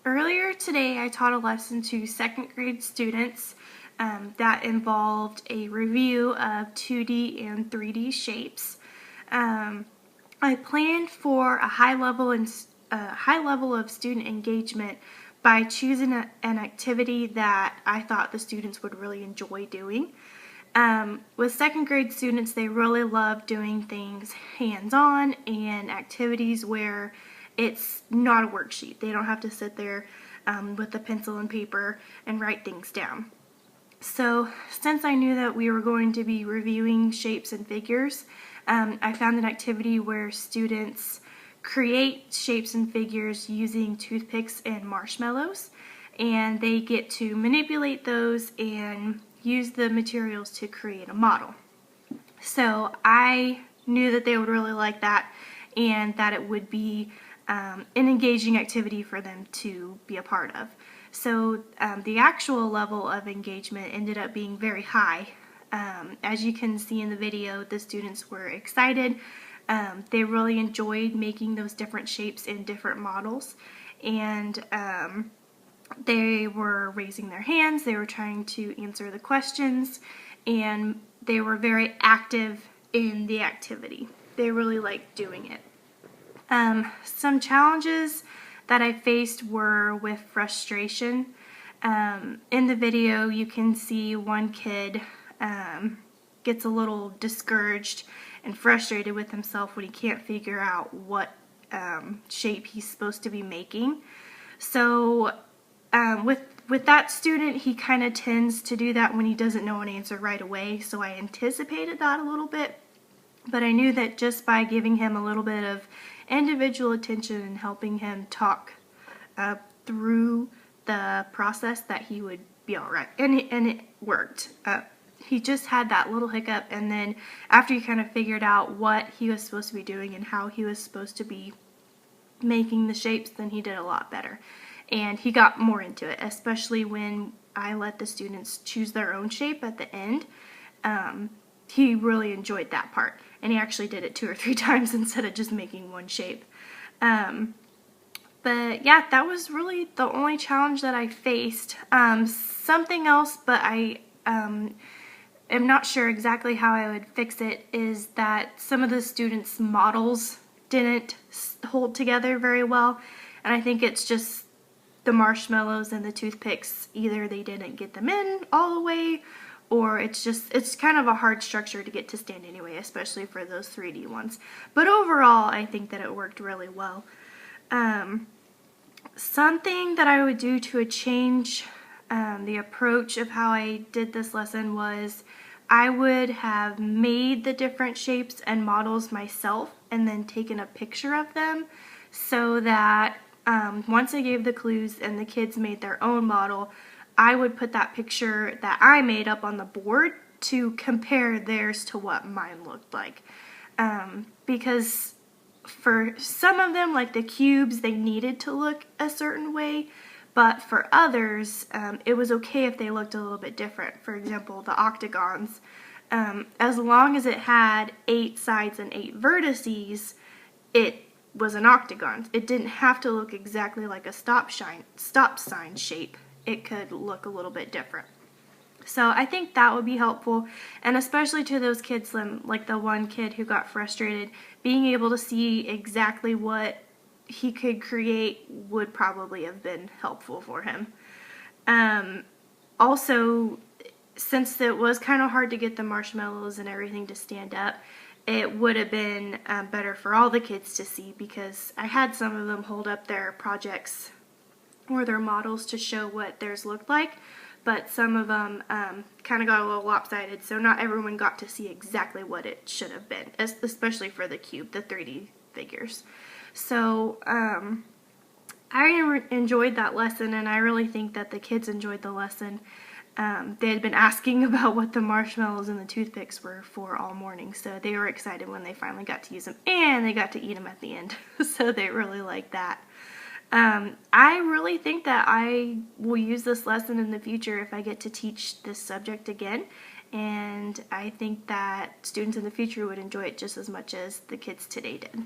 Earlier today, I taught a lesson to second grade students that involved a review of 2D and 3D shapes. I planned for a high level of student engagement by choosing an activity that I thought the students would really enjoy doing. With second grade students, they really love doing things hands-on and activities where it's not a worksheet. They don't have to sit there with a pencil and paper and write things down. So since I knew that we were going to be reviewing shapes and figures, I found an activity where students create shapes and figures using toothpicks and marshmallows, and they get to manipulate those and use the materials to create a model. So I knew that they would really like that and that it would be an engaging activity for them to be a part of. So the actual level of engagement ended up being very high. As you can see in the video, the students were excited. They really enjoyed making those different shapes in different models, and they were raising their hands, they were trying to answer the questions, and they were very active in the activity. They really liked doing it. Some challenges that I faced were with frustration. In the video, you can see one kid gets a little discouraged and frustrated with himself when he can't figure out what shape he's supposed to be making. So with that student, he kind of tends to do that when he doesn't know an answer right away, so I anticipated that a little bit, but I knew that just by giving him a little bit of individual attention and helping him talk through the process that he would be all right, and it worked. He just had that little hiccup, and then after he kind of figured out what he was supposed to be doing and how he was supposed to be making the shapes, then he did a lot better. And he got more into it, especially when I let the students choose their own shape at the end. He really enjoyed that part, and he actually did it 2 or 3 times instead of just making one shape. But yeah, that was really the only challenge that I faced. Something else, but I am not sure exactly how I would fix it, is that some of the students' models didn't hold together very well, and I think it's just the marshmallows and the toothpicks. Either they didn't get them in all the way, or it's kind of a hard structure to get to stand anyway, especially for those 3D ones. But overall, I think that it worked really well. Something that I would do to change the approach of how I did this lesson was I would have made the different shapes and models myself and then taken a picture of them, so that once I gave the clues and the kids made their own model, I would put that picture that I made up on the board to compare theirs to what mine looked like. Because for some of them, like the cubes, they needed to look a certain way, but for others, it was okay if they looked a little bit different. For example, the octagons, as long as it had 8 sides and 8 vertices, it was an octagon. It didn't have to look exactly like a stop sign shape. It could look a little bit different. So I think that would be helpful, and especially to those kids, like the one kid who got frustrated, being able to see exactly what he could create would probably have been helpful for him. Also, since it was kind of hard to get the marshmallows and everything to stand up, it would have been better for all the kids to see, because I had some of them hold up their projects or their models to show what theirs looked like, but some of them kind of got a little lopsided, so not everyone got to see exactly what it should have been, especially for the cube, the 3D figures. So I enjoyed that lesson, and I really think that the kids enjoyed the lesson. They had been asking about what the marshmallows and the toothpicks were for all morning, so they were excited when they finally got to use them, and they got to eat them at the end, so they really liked that. I really think that I will use this lesson in the future if I get to teach this subject again, and I think that students in the future would enjoy it just as much as the kids today did.